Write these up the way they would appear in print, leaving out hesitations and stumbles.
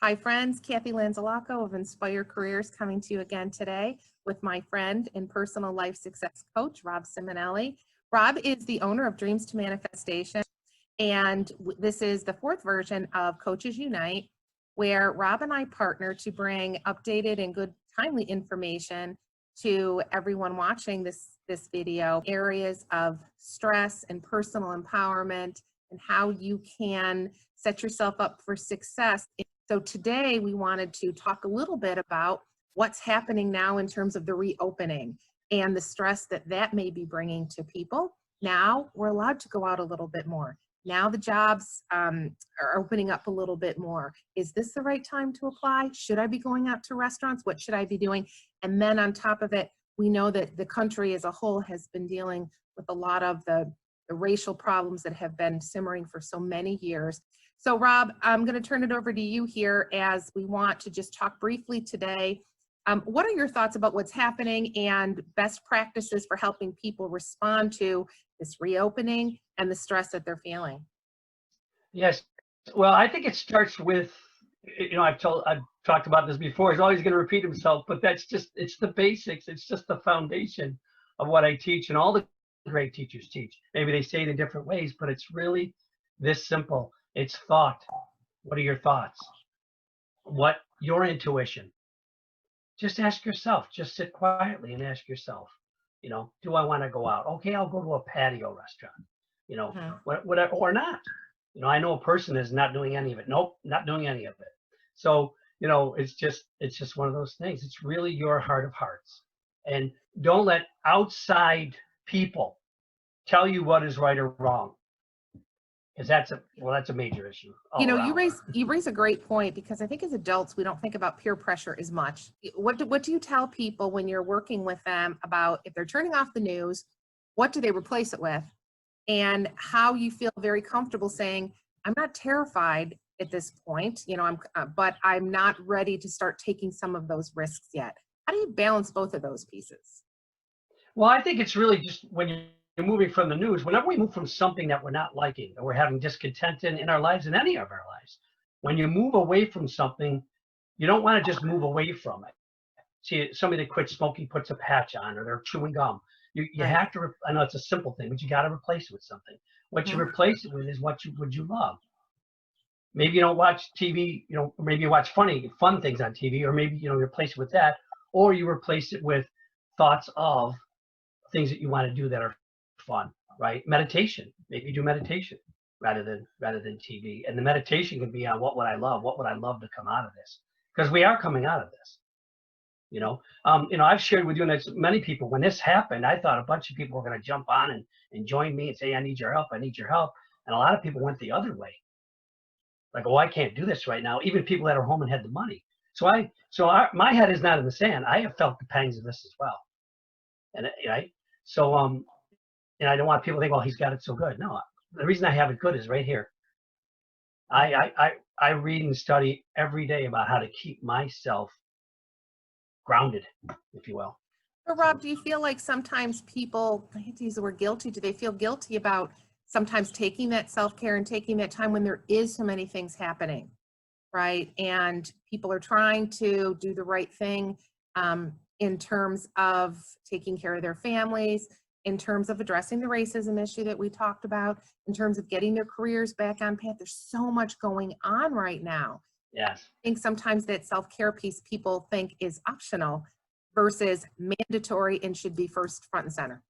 Hi friends, Kathy Lanzalaco of Inspire Careers coming to you again today with my friend and personal life success coach, Rob Ciminelli. Rob is the owner of Dreams to Manifestation, and this is the fourth version of Coaches Unite, where Rob and I partner to bring updated and good timely information to everyone watching this video, areas of stress and personal empowerment and how you can set yourself up for success. So today we wanted to talk a little bit about what's happening now in terms of the reopening and the stress that that may be bringing to people. Now we're allowed to go out a little bit more. Now the jobs are opening up a little bit more. Is this the right time to apply? Should I be going out to restaurants? What should I be doing? And then on top of it, we know that the country as a whole has been dealing with a lot of the racial problems that have been simmering for so many years. So Rob, I'm going to turn it over to you here as we want to just talk briefly today. What are your thoughts about what's happening and best practices for helping people respond to this reopening and the stress that they're feeling? Yes. Well, I think it starts with, I've talked about this before. He's always going to repeat himself, but it's the basics. It's just the foundation of what I teach, and all the great teachers teach. Maybe they say it in different ways, but it's really this simple. It's thought. What are your thoughts? What your intuition? Just ask yourself. Just sit quietly and ask yourself, do I want to go out? Okay, I'll go to a patio restaurant, whatever, or not. I know a person is not doing any of it. Nope, not doing any of it. So, it's just one of those things. It's really your heart of hearts. And don't let outside people tell you what is right or wrong. Because that's a major issue. You raise a great point, because I think as adults, we don't think about peer pressure as much. What do you tell people when you're working with them about if they're turning off the news, what do they replace it with? And how you feel very comfortable saying, I'm not terrified at this point, but I'm not ready to start taking some of those risks yet. How do you balance both of those pieces? Well, I think it's really just when you're moving from the news, whenever we move from something that we're not liking or we're having discontent in our lives, in any of our lives, when you move away from something, you don't want to just move away from it. See, somebody that quits smoking puts a patch on, or they're chewing gum. You Right. have to, I know it's a simple thing, but you got to replace it with something. What you replace it with is what would you love. Maybe you don't watch TV, maybe you watch fun things on TV, or maybe, you replace it with that, or you replace it with thoughts of things that you want to do that are fun, right? Meditation, maybe do meditation rather than TV. And the meditation can be on what would I love to come out of this? Because we are coming out of this. I've shared with you and many people, when this happened, I thought a bunch of people were going to jump on and join me and say, I need your help. And a lot of people went the other way. Like, oh, I can't do this right now. Even people that are home and had the money. My head is not in the sand. I have felt the pangs of this as well. And right. So, I don't want people to think, well, he's got it so good. No, the reason I have it good is right here. I read and study every day about how to keep myself grounded, if you will. But Rob, do you feel like sometimes people, I hate to use the word guilty, do they feel guilty about sometimes taking that self-care and taking that time when there is so many things happening, right? And people are trying to do the right thing in terms of taking care of their families, in terms of addressing the racism issue that we talked about, in terms of getting their careers back on path. There's so much going on right now. Yes. I think sometimes that self-care piece people think is optional versus mandatory and should be front and center.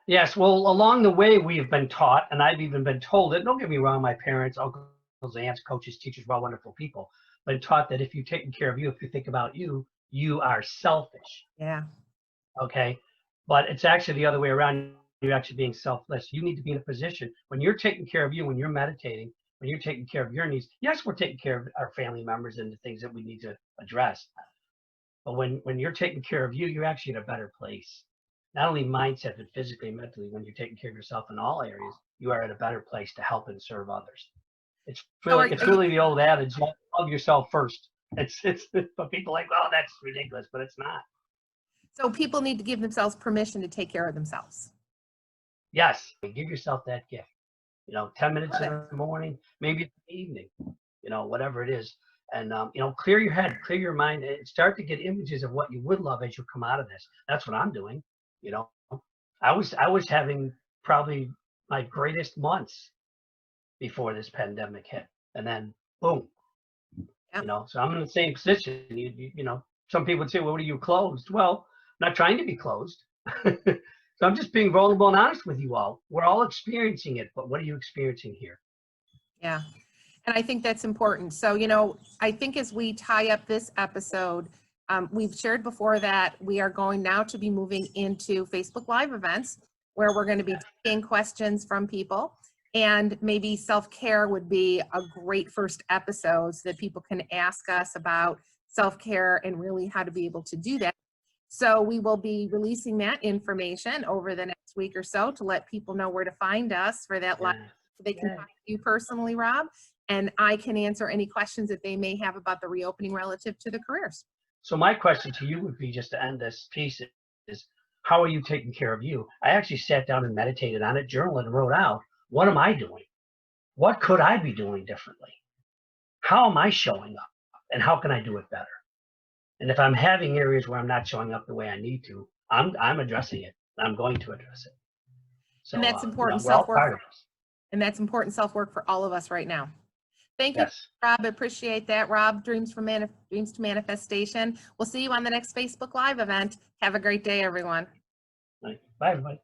Yes. Well, along the way, we've been taught, and I've even been told it, don't get me wrong, my parents, uncles, aunts, coaches, teachers, were all wonderful people, but taught that if you're taking care of you, if you think about you, you are selfish. Yeah. Okay. But it's actually the other way around. You're actually being selfless. You need to be in a position when you're taking care of you, when you're meditating, when you're taking care of your needs. Yes, we're taking care of our family members and the things that we need to address. But when you're taking care of you, you're actually in a better place. Not only mindset, but physically and mentally. When you're taking care of yourself in all areas, you are in a better place to help and serve others. It's really the old adage, love yourself first. But people are like, oh, that's ridiculous, but it's not. So people need to give themselves permission to take care of themselves. Yes, give yourself that gift. 10 minutes in the morning, maybe in the evening, whatever it is. And clear your head, clear your mind, and start to get images of what you would love as you come out of this. That's what I'm doing. You know, I was having probably my greatest months before this pandemic hit, and then boom. Yep. So I'm in the same position. Some people would say, well, what are you closed? Well, I'm not trying to be closed. So I'm just being vulnerable and honest with you all. We're all experiencing it, but what are you experiencing here? Yeah. And I think that's important. So, I think as we tie up this episode, we've shared before that we are going now to be moving into Facebook Live events where we're going to be taking questions from people. And maybe self-care would be a great first episode so that people can ask us about self-care and really how to be able to do that. So we will be releasing that information over the next week or so to let people know where to find us for that live. So they can find you personally, Rob, and I can answer any questions that they may have about the reopening relative to the careers. So my question to you would be, just to end this piece, is how are you taking care of you? I actually sat down and meditated on it, journaled, and wrote out, what am I doing? What could I be doing differently? How am I showing up? And how can I do it better? And if I'm having areas where I'm not showing up the way I need to, I'm addressing it. I'm going to address it. So And that's important we're all self-work. part of this. And that's important self-work for all of us right now. Thank you, Yes. Rob. I appreciate that. Rob, Dreams to Manifestation. We'll see you on the next Facebook Live event. Have a great day, everyone. Bye, everybody.